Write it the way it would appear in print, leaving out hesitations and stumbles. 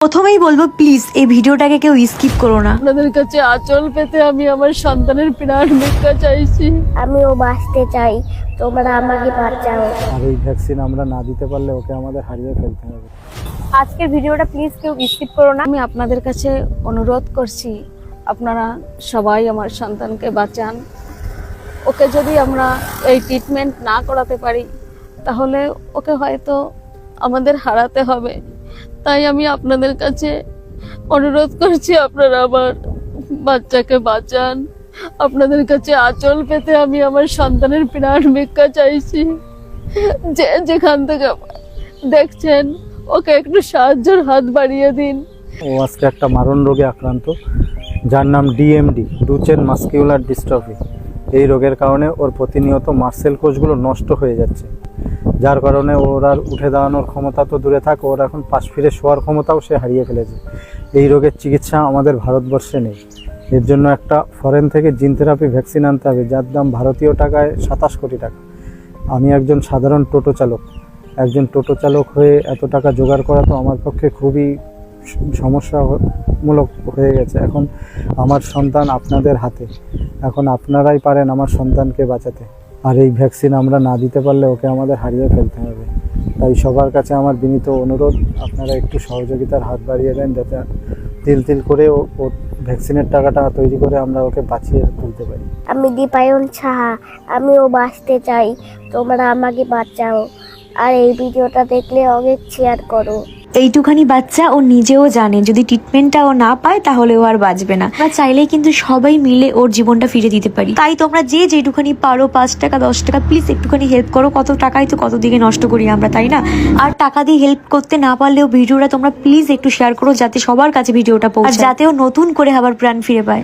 প্রথমেই বলবো প্লিজ এই ভিডিওটাকে কেউ স্কিপ করো না। আপনাদের কাছে আঁচল পেতে আমি আমার সন্তানের প্রাণ ভিক্ষা চাইছি। আমিও বাঁচতে চাই, তোমরা আমাকে বাঁচাও। আর এই ভ্যাকসিন আমরা না দিতে পারলে ওকে আমাদের হারিয়ে ফেলতে হবে। আজকের ভিডিওটা প্লিজ কেউ স্কিপ করো না। আমি আপনাদের কাছে অনুরোধ করছি, আপনারা সবাই আমার সন্তানকে বাঁচান। ওকে যদি আমরা এই ট্রিটমেন্ট না করাতে পারি তাহলে ওকে হয়তো আমাদের হারাতে হবে। তাই আমি আপনাদের কাছে অনুরোধ করছি, আপনারা আমার বাচ্চাকে বাঁচান। আপনাদের কাছে আঁচল পেতে আমি আমার সন্তানের প্রাণ ভিক্ষা চাইছি। যে যেখান থেকে দেখছেন ওকে একটু সাহায্যের হাত বাড়িয়ে দিন। ও আজকে একটা মারণ রোগে আক্রান্ত, যার নাম ডিএমডি, ডুচেন মাস্কিউলার ডিস্ট্রফি। এই রোগের কারণে ওর প্রতিনিয়ত মাসেল কোষগুলো নষ্ট হয়ে যাচ্ছে, যার কারণে ওর আর উঠে দাঁড়ানোর ক্ষমতা তো দূরে থাক, ওর এখন পাশ ফিরে শোয়ার ক্ষমতাও সে হারিয়ে ফেলেছে। এই রোগের চিকিৎসা আমাদের ভারতবর্ষে নেই। এর জন্য একটা ফরেন থেকে জিন থেরাপি ভ্যাকসিন আনতে হবে, যার দাম ভারতীয় টাকায় 27 কোটি টাকা। আমি একজন সাধারণ টোটো চালক, একজন টোটো চালক হয়ে এত টাকা জোগাড় করা তো আমার পক্ষে খুবই সমস্যামূলক হয়ে গেছে। এখন আমার সন্তান আপনাদের হাতে, এখন আপনারাই পারেন আমার সন্তানকে বাঁচাতে। আর এই ভ্যাকসিন আমরা না দিতে পারলে ওকে আমাদের হারিয়ে ফেলতে হবে। তাই সবার কাছে আমার বিনীত অনুরোধ, আপনারা একটু সহযোগিতার হাত বাড়িয়ে দেন, যাতে তিল তিল করে ও ভ্যাকসিনের টাকাটা তৈরি করে আমরা ওকে বাঁচিয়ে তুলতে পারি। আমি দীপায়ন সাহা, আমিও বাঁচতে চাই, তোমরা আমাকে বাঁচাও। আর এই ভিডিওটা দেখলে অনেক শেয়ার করো। এইটুখানি বাচ্চা ও নিজেও জানে যদি ট্রিটমেন্টটা ও না পায় তাহলে ও আর বাঁচবে না। আমরা চাইলেই কিন্তু সবাই মিলে ওর জীবনটা ফিরে দিতে পারি। তাই তোমরা যে যেটুখানি পারো, 5 টাকা 10 টাকা প্লিজ একটুখানি হেল্প করো। কত টাকাই তো কত দিকে নষ্ট করি আমরা, তাই না? আর টাকা দিয়ে হেল্প করতে না পারলেও ভিডিওটা তোমরা প্লিজ একটু শেয়ার করো, যাতে সবার কাছে ভিডিওটা পৌঁছায়, যাতে ও নতুন করে আবার প্রাণ ফিরে পায়।